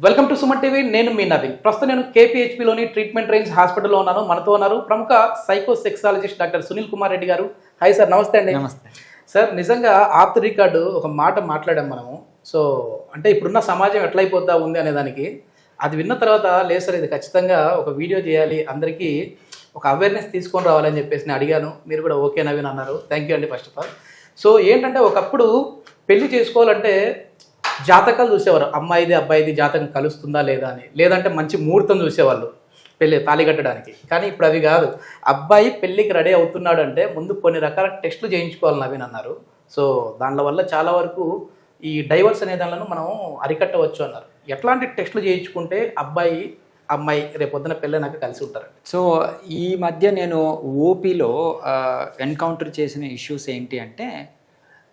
Welcome to Suman TV. నేను మీ నవీన్. ప్రస్తుతం నేను కేపీహెచ్పీలోని ట్రీట్మెంట్ రేంజ్ హాస్పిటల్లో ఉన్నాను. మనతో ఉన్నారు ప్రముఖ సైకోసెక్సాలజిస్ట్ డాక్టర్ సునీల్ కుమార్ రెడ్డి గారు. హాయ్ సార్, నమస్తే అండి. నమస్తే సార్, నిజంగా ఆఫ్ ది రికార్డు ఒక మాట మాట్లాడాం మనము. సో అంటే ఇప్పుడున్న సమాజం ఎట్లయిపోతా ఉంది అనే దానికి అది విన్న తర్వాత లేదు సార్, ఇది ఖచ్చితంగా ఒక వీడియో చేయాలి, అందరికీ ఒక అవేర్నెస్ తీసుకొని రావాలని చెప్పేసి నేను అడిగాను. మీరు కూడా ఓకే నవీన్ అన్నారు. థ్యాంక్ యూ అండి ఫస్ట్ ఆఫ్ ఆల్. సో ఏంటంటే ఒకప్పుడు పెళ్లి చేసుకోవాలంటే జాతకాలు చూసేవారు, అమ్మాయిది అబ్బాయిది జాతకం కలుస్తుందా లేదా అని, లేదంటే మంచి ముహూర్తం చూసేవాళ్ళు పెళ్ళి తాళి కట్టడానికి. కానీ ఇప్పుడు అవి కాదు. అబ్బాయి పెళ్ళికి రెడీ అవుతున్నాడు అంటే ముందు కొన్ని రకాల టెస్టులు చేయించుకోవాలి నవీన్ అన్నారు. సో దానిల వల్ల చాలా వరకు ఈ డైవర్స్ అనే దానిలను మనం అరికట్టవచ్చు అన్నారు. ఎట్లాంటి టెస్టులు చేయించుకుంటే అబ్బాయి అమ్మాయి రేపొద్దున పెళ్ళైనాక కలిసి ఉంటారు? సో ఈ మధ్య నేను ఓపీలో ఎన్కౌంటర్ చేసిన ఇష్యూస్ ఏంటి అంటే,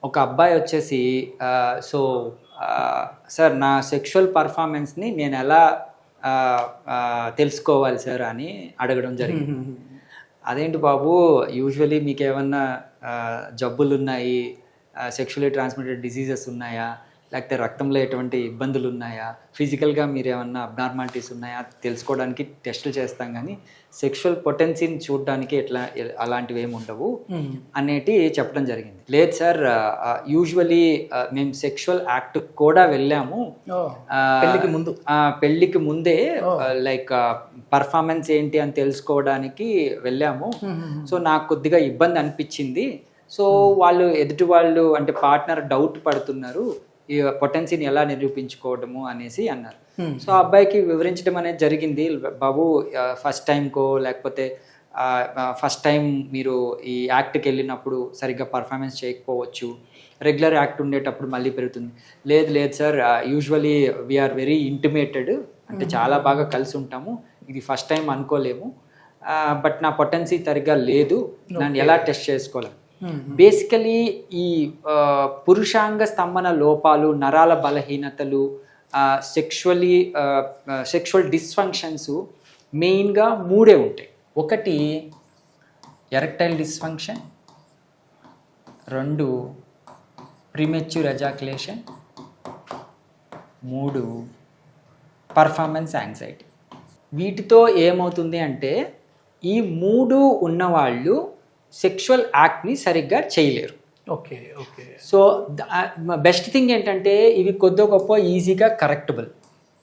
ఒక అబ్బాయి వచ్చేసి సార్ నా సెక్షువల్ పర్ఫార్మెన్స్ని నేను ఎలా తెలుసుకోవాలి సార్ అని అడగడం జరిగింది. అదేంటి బాబు, యూజువలీ మీకు ఏమన్నా జబ్బులు ఉన్నాయి, సెక్షువల్లీ ట్రాన్స్మిటెడ్ డిసీజెస్ ఉన్నాయా, లేకపోతే రక్తంలో ఎటువంటి ఇబ్బందులు ఉన్నాయా, ఫిజికల్గా మీరు ఏమన్నా అబ్నార్మాలిటీస్ ఉన్నాయా తెలుసుకోవడానికి టెస్టులు చేస్తాం, కానీ సెక్షువల్ పొటెన్సీని చూడడానికి అలాంటివి ఏమి ఉండవు అనేటి చెప్పడం జరిగింది. లేదు సార్, యూజువలీ మేము సెక్షువల్ యాక్ట్ కూడా వెళ్ళాము, పెళ్ళికి ముందే లైక్ పర్ఫార్మెన్స్ ఏంటి అని తెలుసుకోవడానికి వెళ్ళాము. సో నాకు కొద్దిగా ఇబ్బంది అనిపించింది. సో వాళ్ళు ఎదుటి వాళ్ళు అంటే పార్ట్నర్ డౌట్ పడుతున్నారు ఈ పొటెన్సీని ఎలా నిరూపించుకోవడము అనేసి అన్నారు. సో ఆ అబ్బాయికి వివరించడం అనేది జరిగింది. బాబు, ఫస్ట్ టైంకో లేకపోతే ఫస్ట్ టైం మీరు ఈ యాక్ట్కి వెళ్ళినప్పుడు సరిగ్గా పర్ఫార్మెన్స్ చేయకపోవచ్చు, రెగ్యులర్ యాక్ట్ ఉండేటప్పుడు మళ్ళీ పెరుగుతుంది. లేదు సార్, యూజువలీ వీఆర్ వెరీ ఇంటిమేటెడ్, అంటే చాలా బాగా కలిసి ఉంటాము, ఇది ఫస్ట్ టైం అనుకోలేము, బట్ నా పొటెన్సీ సరిగ్గా లేదు, నన్ను ఎలా టెస్ట్ చేసుకోవాలి. బేసికలీ ఈ పురుషాంగ స్తంభన లోపాలు, నరాల బలహీనతలు, సెక్షువల్ డిస్ఫంక్షన్స్ మెయిన్గా మూడే ఉంటాయి. ఒకటి erectile dysfunction, 2 premature ejaculation, 3 performance anxiety. వీటితో ఏమవుతుంది అంటే ఈ 3 ఉన్నవాళ్ళు సెక్షువల్ యాక్ట్ని సరిగ్గా చేయలేరు. ఓకే. సో బెస్ట్ థింగ్ ఏంటంటే ఇవి కొద్ది గొప్ప ఈజీగా కరెక్టబుల్,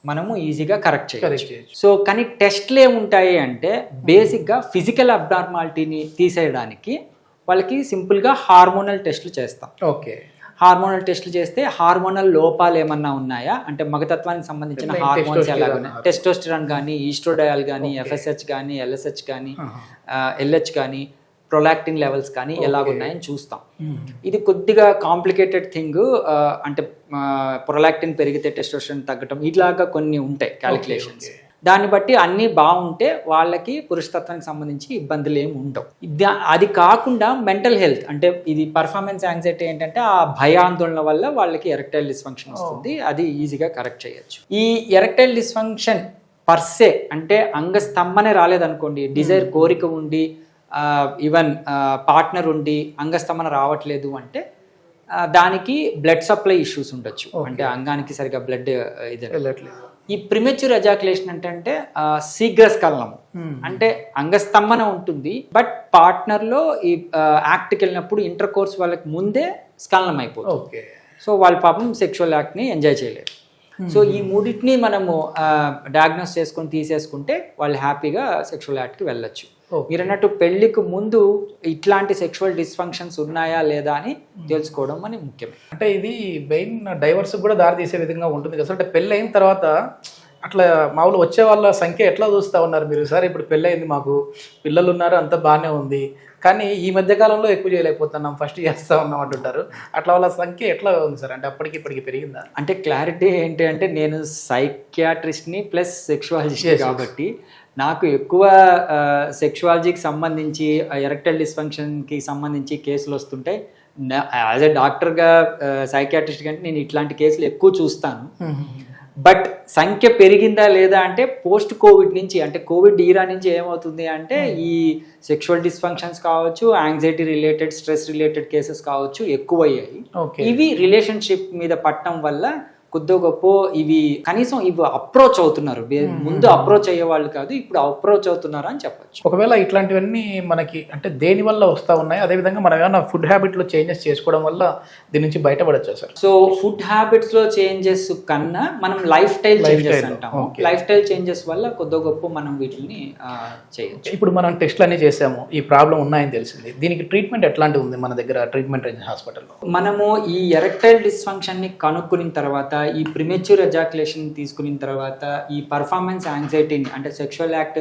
మనము ఈజీగా కరెక్ట్ చేయవచ్చు. సో కానీ టెస్ట్లు ఏముంటాయి అంటే బేసిక్గా ఫిజికల్ అబ్నార్మాలిటీని తీసేయడానికి వాళ్ళకి సింపుల్గా హార్మోనల్ టెస్టులు చేస్తాం. ఓకే. హార్మోనల్ టెస్టులు చేస్తే హార్మోనల్ లోపాలు ఏమన్నా ఉన్నాయా అంటే మగతత్వానికి సంబంధించిన హార్మోన్స్ ఎలాగున్నాయి, టెస్టోస్టెరాన్ కానీ, ఈస్ట్రోడయాల్ కానీ, FSH కానీ, LSH కానీ, LH కానీ, ప్రొలాక్టిన్ లెవెల్స్ కానీ ఎలాగున్నాయని చూస్తాం. ఇది కొద్దిగా కాంప్లికేటెడ్ థింగ్, అంటే ప్రొలాక్టిన్ పెరిగితే టెస్టోస్టెరాన్ తగ్గటం ఇట్లాగా కొన్ని ఉంటాయి క్యాలిక్యులేషన్స్. దాన్ని బట్టి అన్నీ బాగుంటే వాళ్ళకి పురుషతత్వానికి సంబంధించి ఇబ్బందులు ఏమి ఉండవు. అది కాకుండా మెంటల్ హెల్త్ అంటే ఇది పర్ఫార్మెన్స్ యాంగ్జైటీ ఏంటంటే ఆ భయాందోళన వల్ల వాళ్ళకి ఎరెక్టైల్ డిస్ఫంక్షన్ వస్తుంది, అది ఈజీగా కరెక్ట్ చేయొచ్చు. ఈ ఎరెక్టైల్ డిస్ఫంక్షన్ పర్సే అంటే అంగస్తంభనే రాలేదనుకోండి, డిజైర్ కోరిక ఉండి ఈవెన్ పార్ట్నర్ ఉండి అంగస్తంభన రావట్లేదు అంటే దానికి బ్లడ్ సప్లై ఇష్యూస్ ఉండొచ్చు, అంటే అంగానికి సరిగా బ్లడ్ వెళ్ళట్లేదు. ఈ ప్రిమెచ్యూర్ ఎజాక్యులేషన్ అంటే శీఘ్రస్ఖలనము, అంటే అంగస్తంభన ఉంటుంది బట్ పార్ట్నర్లో ఈ యాక్ట్కి వెళ్ళినప్పుడు ఇంటర్ కోర్స్ వాళ్ళకి ముందే స్ఖలనం అయిపోతుంది. సో వాళ్ళ పాపం సెక్షువల్ యాక్ట్ని ఎంజాయ్ చేయలేరు. సో ఈ మూడింటిని మనము డయాగ్నోస్ చేసుకొని తీసేసుకుంటే వాళ్ళు హ్యాపీగా సెక్షువల్ యాక్ట్కి వెళ్ళొచ్చు. మీరు అన్నట్టు పెళ్లికి ముందు ఇట్లాంటి సెక్షువల్ డిస్ఫంక్షన్స్ ఉన్నాయా లేదా అని తెలుసుకోవడం అని ముఖ్యమే. అంటే ఇది మెయిన్ డైవర్స్ కూడా దారి తీసే విధంగా ఉంటుంది కదా. అంటే పెళ్ళి అయిన తర్వాత అట్లా మామూలు వచ్చే వాళ్ళ సంఖ్య ఎట్లా చూస్తూ ఉన్నారు మీరు? సార్ ఇప్పుడు పెళ్ళి అయింది, మాకు పిల్లలు ఉన్నారు, అంతా బాగానే ఉంది, కానీ ఈ మధ్యకాలంలో ఎక్కువ చేయలేకపోతున్నాం, ఫస్ట్ చేస్తూ ఉన్నాం అంటుంటారు. అట్లా వాళ్ళ సంఖ్య ఎట్లా ఉంది సార్? అంటే అప్పటికి ఇప్పటికి పెరిగిందా? అంటే క్లారిటీ ఏంటి అంటే నేను సైకియాట్రిస్ట్ని ప్లస్ సెక్షువాలజిస్ట్ కాబట్టి నాకు ఎక్కువ సెక్షువాలజీకి సంబంధించి ఎరెక్టైల్ డిస్ఫంక్షన్కి సంబంధించి కేసులు వస్తుంటే యాజ్ ఎ డాక్టర్గా సైకియాట్రిస్ట్ కంటే నేను ఇట్లాంటి కేసులు ఎక్కువ చూస్తాను. బట్ సంఖ్య పెరిగిందా లేదా అంటే పోస్ట్ కోవిడ్ నుంచి, అంటే కోవిడ్ ఈరా నుంచి ఏమవుతుంది అంటే ఈ సెక్షువల్ డిస్ఫంక్షన్స్ కావచ్చు, anxiety related, stress related cases కావచ్చు ఎక్కువయ్యాయి. ఇవి రిలేషన్షిప్ మీద పట్టడం వల్ల కొద్ది గొప్ప ఇవి కనీసం ఇవి అప్రోచ్ అవుతున్నారు. ముందు అప్రోచ్ అయ్యే వాళ్ళు కాదు, ఇప్పుడు అప్రోచ్ అవుతున్నారు అని చెప్పొచ్చు. ఒకవేళ ఇట్లాంటివన్నీ మనకి అంటే దేని వల్ల వస్తూ ఉన్నాయి, అదేవిధంగా మనం ఏమైనా ఫుడ్ హ్యాబిట్లో చేంజెస్ చేసుకోవడం వల్ల దీని నుంచి బయటపడచ్చా సార్? సో ఫుడ్ హ్యాబిట్స్ లో చేంజెస్ కన్నా మనం లైఫ్ స్టైల్ చేంజెస్ అంటాము. లైఫ్ స్టైల్ చేంజెస్ వల్ల కొద్ది గొప్ప మనం వీటిని చేయొచ్చు. ఇప్పుడు మనం టెస్ట్లు అన్ని చేసాము, ఈ ప్రాబ్లం ఉన్నాయని తెలిసింది, దీనికి ట్రీట్మెంట్ ఎట్లాంటిది ఉంది మన దగ్గర ట్రీట్మెంట్ రేంజ్ హాస్పిటల్లో? మనము ఈ ఎరెక్టైల్ డిస్ఫంక్షన్ ని కనుక్కున్న తర్వాత, ఈ ప్రిమెచ్యూర్ ఎజాక్యులేషన్ తీసుకున్న తర్వాత, ఈ పర్ఫార్మెన్స్ యాంగ్జైటీని అంటే సెక్షువల్ యాక్ట్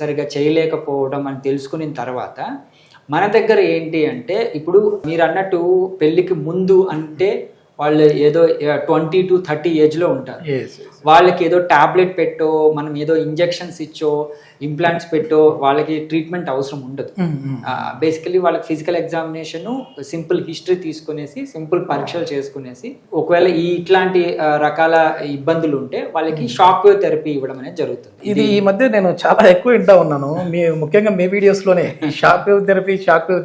సరిగా చేయలేకపోవడం అని తెలుసుకున్న తర్వాత మన దగ్గర ఏంటి అంటే, ఇప్పుడు మీరు అన్నట్టు పెళ్ళికి ముందు అంటే వాళ్ళు ఏదో 20 to 30 ఏజ్లో ఉంటారు. వాళ్ళకి ఏదో టాబ్లెట్ పెట్టో, మనం ఏదో ఇంజెక్షన్స్ ఇచ్చో, ఇంప్లాంట్స్ పెట్టో వాళ్ళకి ట్రీట్మెంట్ అవసరం ఉండదు. బేసికలీ వాళ్ళకి ఫిజికల్ ఎగ్జామినేషన్, సింపుల్ హిస్టరీ తీసుకునేసి, సింపుల్ పరీక్షలు చేసుకునేసి, ఒకవేళ ఇట్లాంటి రకాల ఇబ్బందులు ఉంటే వాళ్ళకి షాక్ వేవ్ థెరపీ ఇవ్వడం అనేది జరుగుతుంది. ఇది ఈ మధ్య నేను చాలా ఎక్కువ వింటా ఉన్నాను, ముఖ్యంగా మీ వీడియోస్లోనే షాక్ వేవ్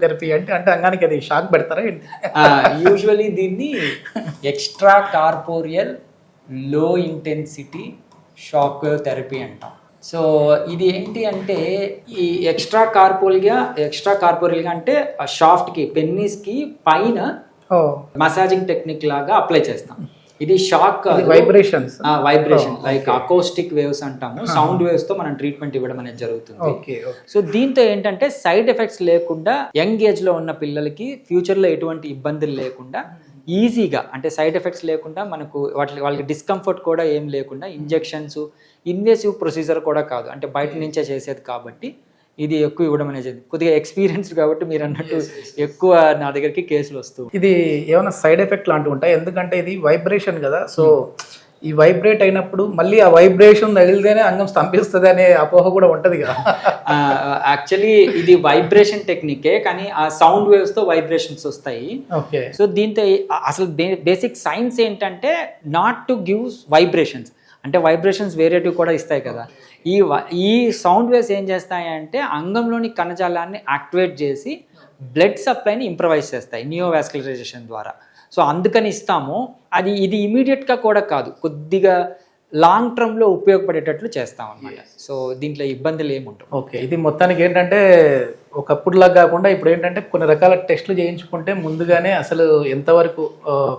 థెరపీ అంటే అంగానికి అది షాక్ పెడతారా? యూజువలీ దీన్ని ఎక్స్ట్రా కార్పోరియల్ లో ఇంటెన్సిటీ షాక్ వేవ్ థెరపీ అంటాం. సో ఇది ఏంటి అంటే, ఈ ఎక్స్ట్రా కార్పోరియల్గా అంటే ఆ షాఫ్ట్కి, పెన్నీస్కి పైన మసాజింగ్ టెక్నిక్ లాగా అప్లై చేస్తాం. ఇది shock vibration like acoustic waves అంటాము. సౌండ్ వేవ్స్ తో మనం ట్రీట్మెంట్ ఇవ్వడం అనేది జరుగుతుంది. సో దీంతో ఏంటంటే సైడ్ ఎఫెక్ట్స్ లేకుండా, యంగ్ ఏజ్ లో ఉన్న పిల్లలకి ఫ్యూచర్ లో ఎటువంటి ఇబ్బందులు లేకుండా ఈజీగా, అంటే సైడ్ ఎఫెక్ట్స్ లేకుండా, మనకు వాళ్ళకి డిస్కంఫర్ట్ కూడా ఏం లేకుండా, ఇంజెక్షన్స్, ఇన్వేసివ్ ప్రొసీజర్ కూడా కాదు, అంటే బయట నుంచే చేసేది కాబట్టి ఇది ఎక్కువ ఇవ్వడం అనేది కొద్దిగా ఎక్స్పీరియన్స్ కాబట్టి మీరు అన్నట్టు ఎక్కువ నా దగ్గరికి కేసులు వస్తాయి. ఇది ఏమైనా సైడ్ ఎఫెక్ట్ లాంటివి ఉంటాయి? ఎందుకంటే ఇది వైబ్రేషన్ కదా, సో ఈ వైబ్రేట్ అయినప్పుడు మళ్ళీ ఆ వైబ్రేషన్ తగిలితేనే అంగం స్తంభిస్తుంది అనే అపోహ కూడా ఉంటది కదా. యాక్చువల్లీ ఇది వైబ్రేషన్ టెక్నికే, కానీ ఆ సౌండ్ వేవ్స్ తో వైబ్రేషన్స్ వస్తాయి. సో దీంతో అసలు బేసిక్ సైన్స్ ఏంటంటే నాట్ టు గివ్ వైబ్రేషన్స్, అంటే వైబ్రేషన్స్ వేరేటివి కూడా ఇస్తాయి కదా. ఈ సౌండ్ వేవ్స్ ఏం చేస్తాయంటే అంగంలోని కణజాలాన్ని యాక్టివేట్ చేసి బ్లడ్ సప్లైని ఇంప్రవైజ్ చేస్తాయి నియోవాస్కులరైజేషన్ ద్వారా. సో అందుకని ఇస్తాము. ఇది ఇమీడియట్గా కూడా కాదు, కొద్దిగా లాంగ్ టర్మ్లో ఉపయోగపడేటట్లు చేస్తాం అన్నమాట. సో దీంట్లో ఇబ్బందులు ఏముంటాయి. ఓకే, ఇది మొత్తానికి ఏంటంటే ఒకప్పుడులాగా కాకుండా ఇప్పుడు ఏంటంటే కొన్ని రకాల టెస్టులు చేయించుకుంటే ముందుగానే అసలు ఎంతవరకు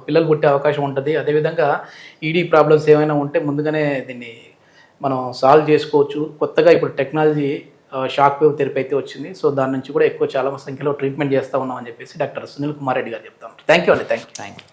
పిల్లలు పుట్టే అవకాశం ఉంటుంది, అదేవిధంగా ఈడీ ప్రాబ్లమ్స్ ఏమైనా ఉంటే ముందుగానే దీన్ని మనం సాల్వ్ చేసుకోవచ్చు. కొత్తగా ఇప్పుడు టెక్నాలజీ షాక్ వేవ్ థెరపీ అయితే వచ్చింది. సో దాని నుంచి కూడా ఎక్కువ చాలా సంఖ్యలో ట్రీట్మెంట్ చేస్తూ ఉన్నామని చెప్పేసి డాక్టర్ సునీల్ కుమార్ రెడ్డి గారు చెప్తాం. థ్యాంక్ యూ అండి. Thank you.